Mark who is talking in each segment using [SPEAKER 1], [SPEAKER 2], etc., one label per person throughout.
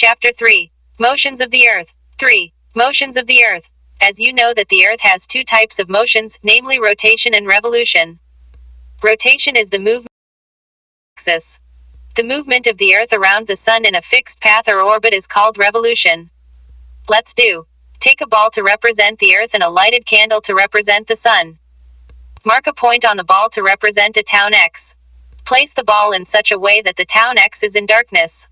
[SPEAKER 1] Chapter 3. Motions of the Earth. 3. Motions of the Earth. As you know that the Earth has two types of motions, namely rotation and revolution. Rotation is the movement axis. The movement of the Earth around the Sun in a fixed path or orbit is called revolution. Let's do. Take a ball to represent the Earth and a lighted candle to represent the Sun. Mark a point on the ball to represent a town X. Place the ball in such a way that the town X is in darkness.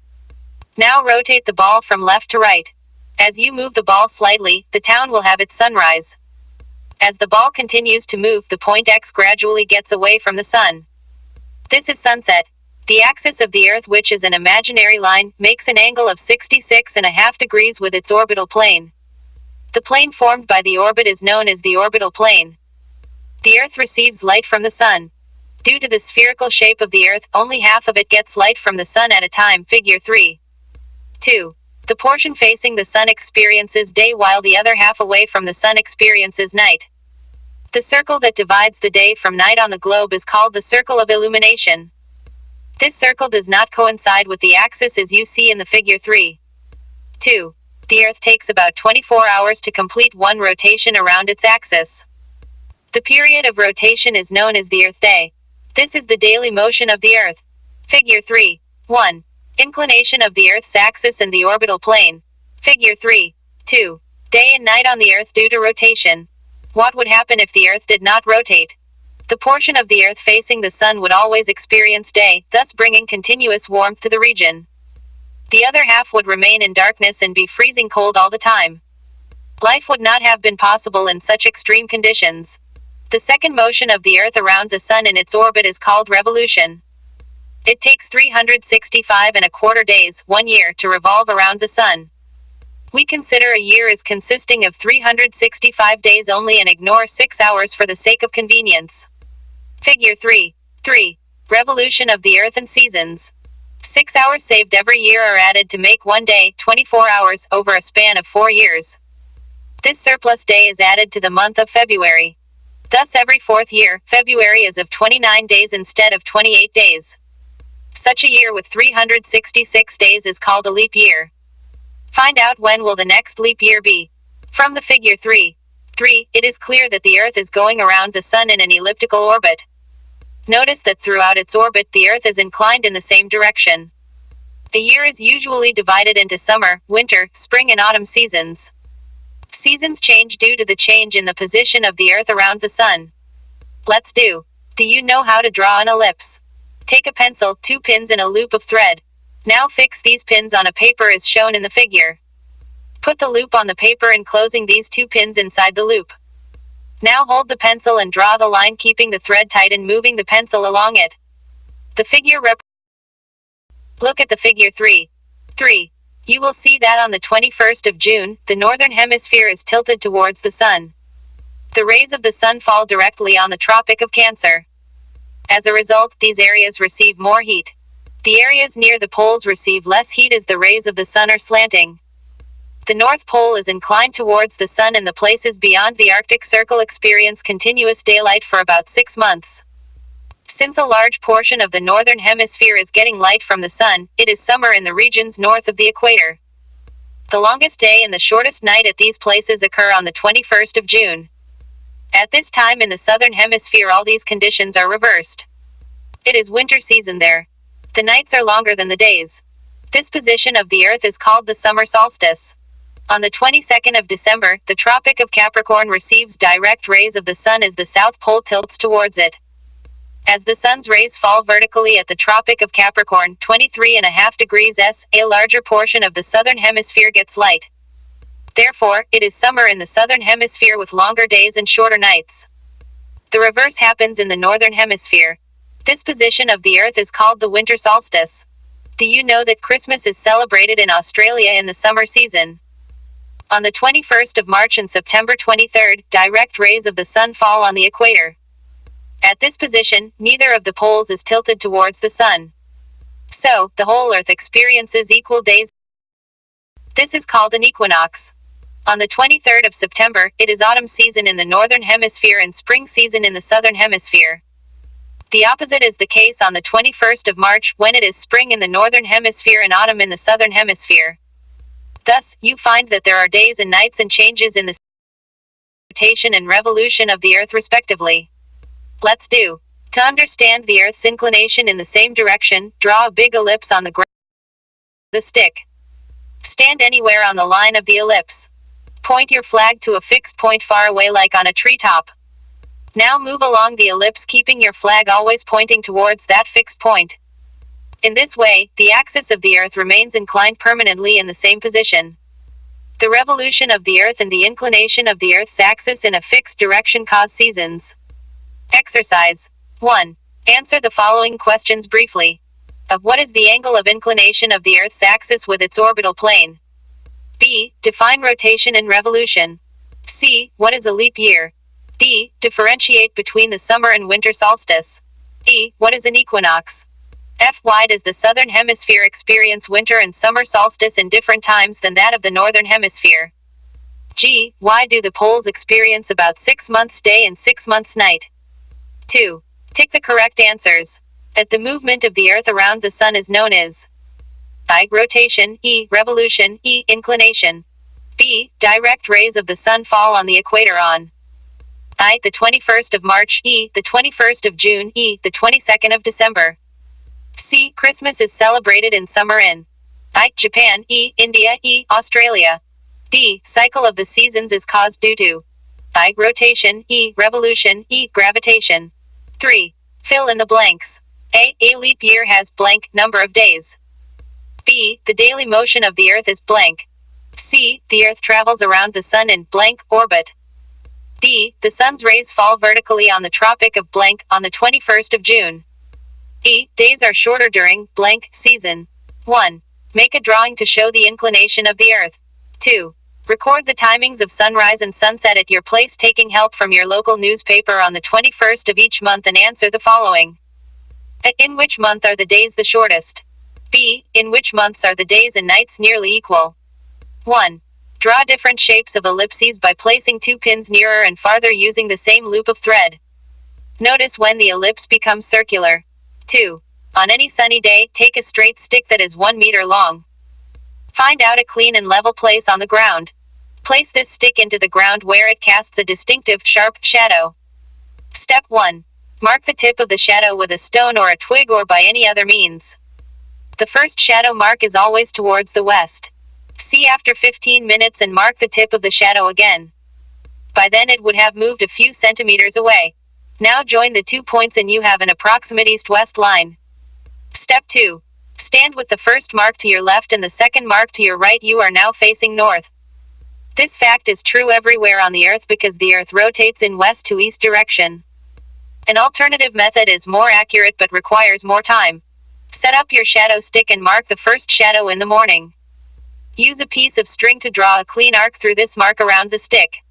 [SPEAKER 1] Now rotate the ball from left to right. As you move the ball slightly, the town will have its sunrise. As the ball continues to move, the point X gradually gets away from the Sun. This is sunset. The axis of the Earth, which is an imaginary line, makes an angle of 66.5 degrees with its orbital plane. The plane formed by the orbit is known as the orbital plane. The Earth receives light from the Sun. Due to the spherical shape of the Earth, only half of it gets light from the Sun at a time. Figure 3. 2. The portion facing the Sun experiences day while the other half away from the Sun experiences night. The circle that divides the day from night on the globe is called the circle of illumination. This circle does not coincide with the axis as you see in the figure 3. 2. The Earth takes about 24 hours to complete one rotation around its axis. The period of rotation is known as the Earth day. This is the daily motion of the Earth. Figure 3. 1. Inclination of the Earth's axis and the orbital plane. Figure 3. 2. Day and night on the Earth due to rotation. What would happen if the Earth did not rotate? The portion of the Earth facing the Sun would always experience day, thus bringing continuous warmth to the region. The other half would remain in darkness and be freezing cold all the time. Life would not have been possible in such extreme conditions. The second motion of the Earth around the Sun in its orbit is called revolution. It takes 365.25 days, 1 year, to revolve around the Sun. We consider a year as consisting of 365 days only and ignore 6 hours for the sake of convenience. Figure 3. 3. Revolution of the Earth and seasons. 6 hours saved every year are added to make 1 day, 24 hours, over a span of 4 years. This surplus day is added to the month of February. Thus every fourth year, February is of 29 days instead of 28 days. Such a year with 366 days is called a leap year. Find out when will the next leap year be. From the figure 3. 3, it is clear that the Earth is going around the Sun in an elliptical orbit. Notice that throughout its orbit the Earth is inclined in the same direction. A year is usually divided into summer, winter, spring and autumn seasons. Seasons change due to the change in the position of the Earth around the Sun. Let's do. Do you know how to draw an ellipse? Take a pencil, 2 pins and a loop of thread. Now fix these pins on a paper as shown in the figure. Put the loop on the paper enclosing these 2 pins inside the loop. Now hold the pencil and draw the line keeping the thread tight and moving the pencil along it. The figure Look at the figure 3. 3. You will see that on the 21st of June, the northern hemisphere is tilted towards the Sun. The rays of the Sun fall directly on the Tropic of Cancer. As a result, these areas receive more heat. The areas near the poles receive less heat as the rays of the Sun are slanting. The North Pole is inclined towards the Sun and the places beyond the Arctic Circle experience continuous daylight for about 6 months. Since a large portion of the northern hemisphere is getting light from the Sun, it is summer in the regions north of the equator. The longest day and the shortest night at these places occur on the 21st of June. At this time in the southern hemisphere all these conditions are reversed. It is winter season there. The nights are longer than the days. This position of the Earth is called the summer solstice. On the 22nd of December, the Tropic of Capricorn receives direct rays of the Sun as the South Pole tilts towards it. As the Sun's rays fall vertically at the Tropic of Capricorn, 23.5 degrees S, a larger portion of the southern hemisphere gets light. Therefore, it is summer in the southern hemisphere with longer days and shorter nights. The reverse happens in the northern hemisphere. This position of the Earth is called the winter solstice. Do you know that Christmas is celebrated in Australia in the summer season? On the 21st of March and September 23rd, direct rays of the Sun fall on the equator. At this position, neither of the poles is tilted towards the Sun. So, the whole Earth experiences equal days. This is called an equinox. On the 23rd of September, it is autumn season in the northern hemisphere and spring season in the southern hemisphere. The opposite is the case on the 21st of March, when it is spring in the northern hemisphere and autumn in the southern hemisphere. Thus, you find that there are days and nights and changes in the rotation and revolution of the Earth respectively. Let's do. To understand the Earth's inclination in the same direction, draw a big ellipse on the ground with a stick. Stand anywhere on the line of the ellipse. Point your flag to a fixed point far away like on a treetop. Now move along the ellipse keeping your flag always pointing towards that fixed point. In this way, the axis of the Earth remains inclined permanently in the same position. The revolution of the Earth and the inclination of the Earth's axis in a fixed direction cause seasons. Exercise 1. Answer the following questions briefly. What is the angle of inclination of the Earth's axis with its orbital plane? B. Define rotation and revolution. C. What is a leap year? D. Differentiate between the summer and winter solstice. E. What is an equinox? F. Why does the southern hemisphere experience winter and summer solstice in different times than that of the northern hemisphere? G. Why do the poles experience about 6 months day and 6 months night? 2. Tick the correct answers. The movement of the Earth around the Sun is known as I. Rotation, E. Revolution, E. Inclination. B. Direct rays of the Sun fall on the equator on I. The 21st of March, E. The 21st of June, E. The 22nd of December. C. Christmas is celebrated in summer in I. Japan, E. India, E. Australia. D. Cycle of the seasons is caused due to I. Rotation, E. Revolution, E. Gravitation. 3. Fill in the blanks. A. A leap year has blank number of days. B. The daily motion of the Earth is blank. C. The Earth travels around the Sun in blank orbit. D. The Sun's rays fall vertically on the Tropic of blank on the 21st of June. E. Days are shorter during blank season. 1. Make a drawing to show the inclination of the Earth. 2. Record the timings of sunrise and sunset at your place taking help from your local newspaper on the 21st of each month and answer the following. A. In which month are the days the shortest? B. In which months are the days and nights nearly equal? 1. Draw different shapes of ellipses by placing 2 pins nearer and farther using the same loop of thread. Notice when the ellipse becomes circular. 2. On any sunny day, take a straight stick that is 1 meter long. Find out a clean and level place on the ground. Place this stick into the ground where it casts a distinctive, sharp shadow. Step 1. Mark the tip of the shadow with a stone or a twig or by any other means. The first shadow mark is always towards the west. See after 15 minutes and mark the tip of the shadow again. By then it would have moved a few centimeters away. Now join the 2 points and you have an approximate east-west line. Step 2. Stand with the first mark to your left and the second mark to your right. You are now facing north. This fact is true everywhere on the Earth because the Earth rotates in west to east direction. An alternative method is more accurate but requires more time. Set up your shadow stick and mark the first shadow in the morning. Use a piece of string to draw a clean arc through this mark around the stick.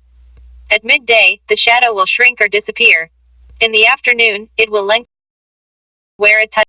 [SPEAKER 1] At midday, the shadow will shrink or disappear. In the afternoon, it will lengthen where it touches.